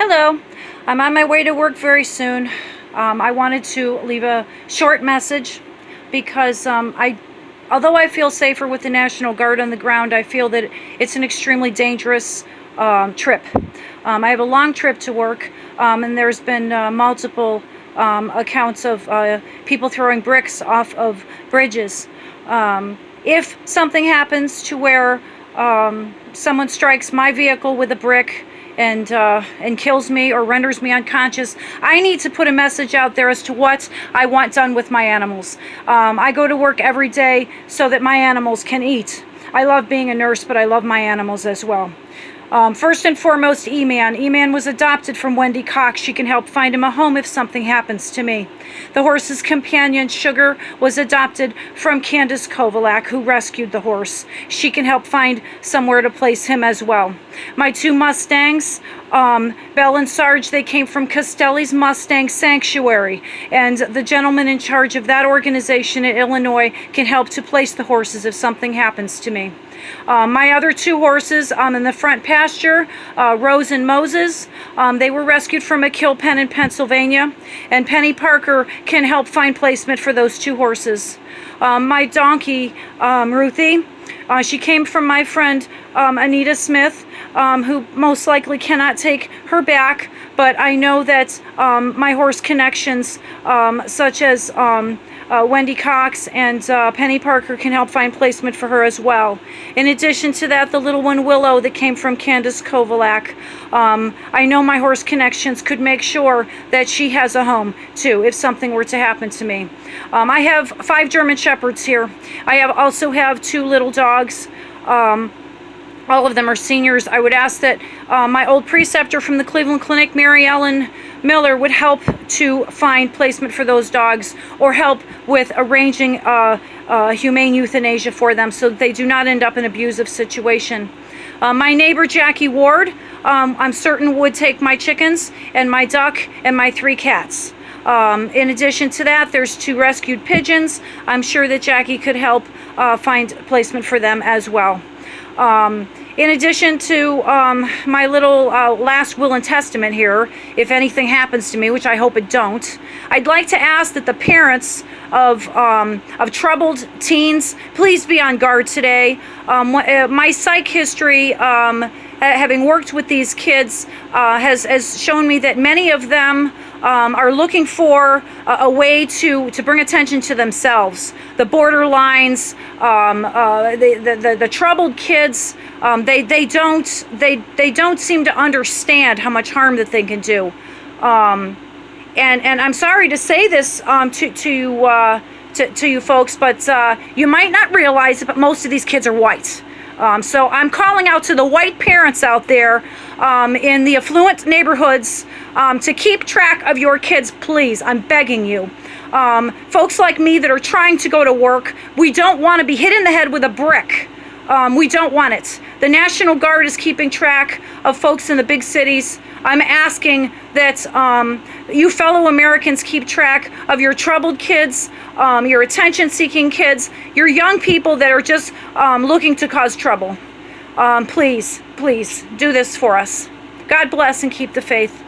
Hello, I'm on my way to work very soon. I wanted to leave a short message because although I feel safer with the National Guard on the ground, I feel that it's an extremely dangerous trip. I have a long trip to work, and there's been multiple accounts of people throwing bricks off of bridges. If something happens to where someone strikes my vehicle with a brick and kills me or renders me unconscious, I need to put a message out there as to what I want done with my animals. I go to work every day so that my animals can eat. I love being a nurse, but I love my animals as well. First and foremost, E-Man. E-Man was adopted from Wendy Cox. She can help find him a home if something happens to me. The horse's companion, Sugar, was adopted from Candace Kovalak, who rescued the horse. She can help find somewhere to place him as well. My two Mustangs, Belle and Sarge, they came from Castelli's Mustang Sanctuary, and the gentleman in charge of that organization in Illinois can help to place the horses if something happens to me. My other two horses in the front pasture, Rose and Moses, they were rescued from a kill pen in Pennsylvania, and Penny Parker can help find placement for those two horses. My donkey, Ruthie, she came from my friend Anita Smith, who most likely cannot take her back, but I know that my horse connections, such as Wendy Cox and Penny Parker, can help find placement for her as well. In addition to that, the little one Willow that came from Candace Kovalak, I know my horse connections could make sure that she has a home too if something were to happen to me. I have 5 German Shepherds here. I also have 2 little dogs. All of them are seniors. I would ask that my old preceptor from the Cleveland Clinic, Mary Ellen Miller, would help to find placement for those dogs or help with arranging humane euthanasia for them so that they do not end up in an abusive situation. My neighbor, Jackie Ward, I'm certain would take my chickens and my duck and my 3 cats. In addition to that, there's 2 rescued pigeons. I'm sure that Jackie could help find placement for them as well. In addition to my little last will and testament here, if anything happens to me, which I hope it don't, I'd like to ask that the parents of troubled teens please be on guard today. My psych history, having worked with these kids, has shown me that many of them are looking for a way to bring attention to themselves. The borderlines, the troubled kids, they don't seem to understand how much harm that they can do. And I'm sorry to say this to you folks, but you might not realize it, but most of these kids are white. So I'm calling out to the white parents out there in the affluent neighborhoods to keep track of your kids, please. I'm begging you. Folks like me that are trying to go to work, we don't want to be hit in the head with a brick. We don't want it. The National Guard is keeping track of folks in the big cities. I'm asking that you fellow Americans keep track of your troubled kids, your attention-seeking kids, your young people that are just looking to cause trouble. Please do this for us. God bless and keep the faith.